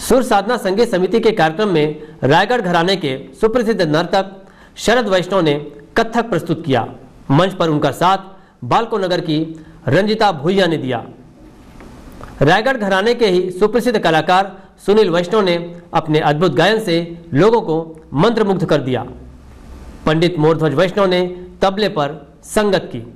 सुर साधना संगीत समिति के कार्यक्रम में रायगढ़ घराने के सुप्रसिद्ध नर्तक शरद वैष्णव ने कथक प्रस्तुत किया। मंच पर उनका साथ बालको नगर की रंजिता भुइया ने दिया। रायगढ़ घराने के ही सुप्रसिद्ध कलाकार सुनील वैष्णव ने अपने अद्भुत गायन से लोगों को मंत्रमुग्ध कर दिया। पंडित मोरध्वज वैष्णव ने तबले पर संगत की।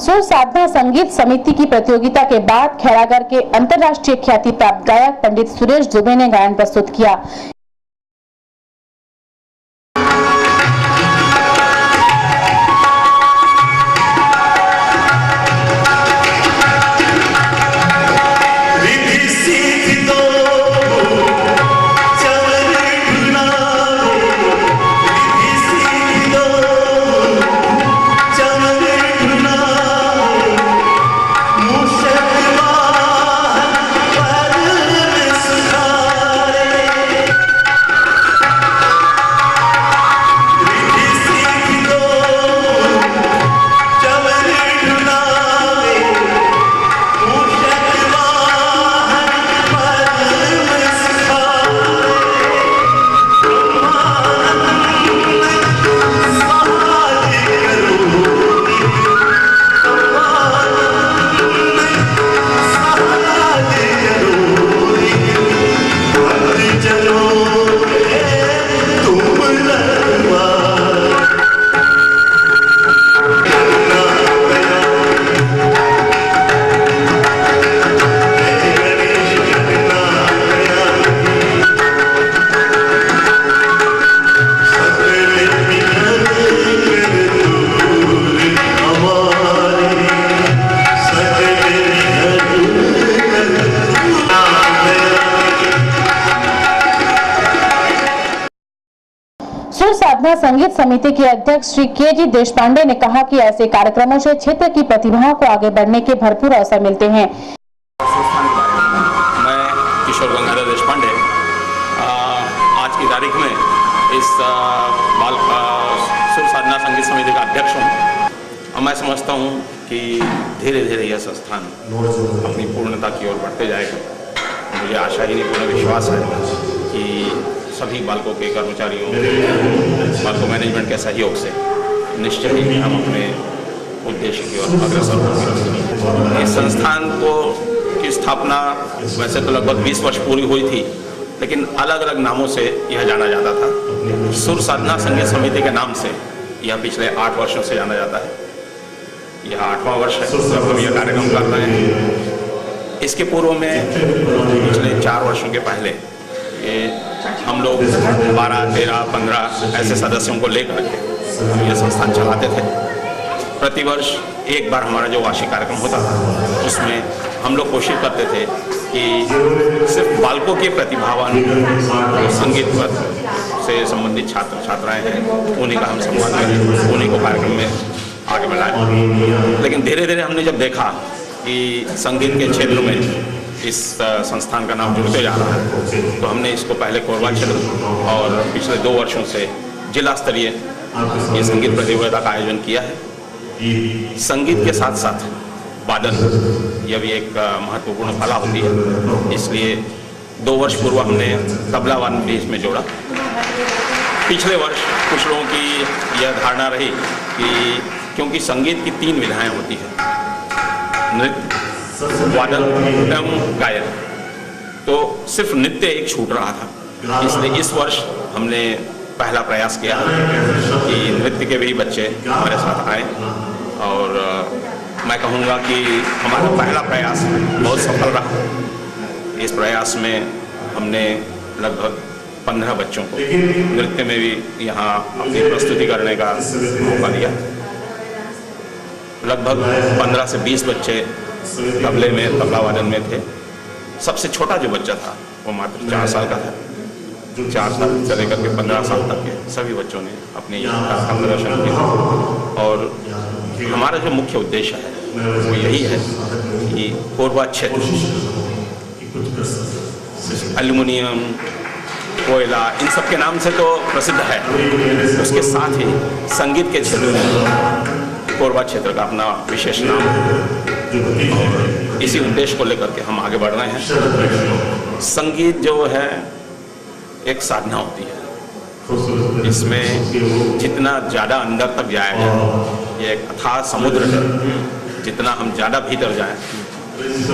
सुर साधना संगीत समिति की प्रतियोगिता के बाद खैरागढ़ के अंतर्राष्ट्रीय ख्याति प्राप्त गायक पंडित सुरेश दुबे ने गायन प्रस्तुत किया। सुर साधना संगीत समिति के अध्यक्ष श्री के.जी. देशपांडे ने कहा कि ऐसे कार्यक्रमों से क्षेत्र की प्रतिभाओं को आगे बढ़ने के भरपूर अवसर मिलते हैं। मैं किशोर गंगाधर देशपांडे आज की तारीख में इस सुर साधना संगीत समिति का अध्यक्ष हूँ। मैं समझता हूँ कि धीरे धीरे यह संस्थान अपनी पूर्णता की ओर बढ़ते जाएगा। मुझे आशा ही नहीं पूर्ण विश्वास है कि सभी बालकों के कर्मचारियों बालको मैनेजमेंट के सहयोग से निश्चय ही हम अपने उद्देश्य की ओर अग्रसर होंगे। इस संस्थान की स्थापना वैसे तो लगभग 20 वर्ष पूरी हुई थी, लेकिन अलग अलग नामों से यह जाना जाता था। सुर साधना संगीत समिति के नाम से यह पिछले 8 वर्षों से जाना जाता है। यह 8वां वर्ष है जब हम यह कार्यक्रम कर रहे हैं। इसके पूर्व में पिछले 4 वर्षों के पहले हम लोग 12, 13, 15 ऐसे सदस्यों को लेकर के यह संस्थान चलाते थे। प्रतिवर्ष एक बार हमारा जो वार्षिक कार्यक्रम होता था उसमें हम लोग कोशिश करते थे कि सिर्फ बालकों के प्रतिभावान संगीत से संबंधित छात्र छात्राएं हैं उन्हीं का हम सम्मान करें, उन्हीं को कार्यक्रम में आगे बढ़ाएं। लेकिन धीरे धीरे हमने जब देखा कि संगीत के क्षेत्र में इस संस्थान का नाम जुड़ते जा रहा है, तो हमने इसको पहले कोरबा क्षेत्र और पिछले 2 वर्षों से जिला स्तरीय ये संगीत प्रतियोगिता का आयोजन किया है। संगीत के साथ साथ वादन यह भी एक महत्वपूर्ण कला होती है, इसलिए 2 वर्ष पूर्व हमने तबला वादन भी इसमें जोड़ा। पिछले वर्ष कुछ लोगों की यह धारणा रही कि क्योंकि संगीत की 3 विधाएं होती है, नृत्य, वादन एवं गायन, तो सिर्फ नृत्य एक छूट रहा था। इसलिए इस वर्ष हमने पहला प्रयास किया कि नृत्य के भी बच्चे हमारे साथ आए, और मैं कहूँगा कि हमारा पहला प्रयास बहुत सफल रहा। इस प्रयास में हमने लगभग 15 बच्चों को नृत्य में भी यहाँ अपनी प्रस्तुति करने का मौका दिया। लगभग 15 से 20 बच्चे तबले में, तबला वादन में थे। सबसे छोटा जो बच्चा था वो मात्र 4 साल का था। 4 साल से लेकर के 15 साल तक के सभी बच्चों ने अपने यहाँ का प्रदर्शन किया, और हमारा जो मुख्य उद्देश्य है वो यही है कि कोरबा क्षेत्र एल्युमिनियम, कोयला, इन सब के नाम से तो प्रसिद्ध है, उसके साथ ही संगीत के क्षेत्र में कोरबा क्षेत्र का अपना विशेष नाम है, और इसी उद्देश्य को लेकर के हम आगे बढ़ रहे हैं। संगीत जो है एक साधना होती है, इसमें जितना ज़्यादा अंदर तक जाया जाए, ये एक अथाह समुद्र है, जितना हम ज़्यादा भीतर जाएं,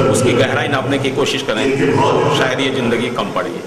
उसकी गहराई नापने की कोशिश करें, शायद ये ज़िंदगी कम पड़ेगी।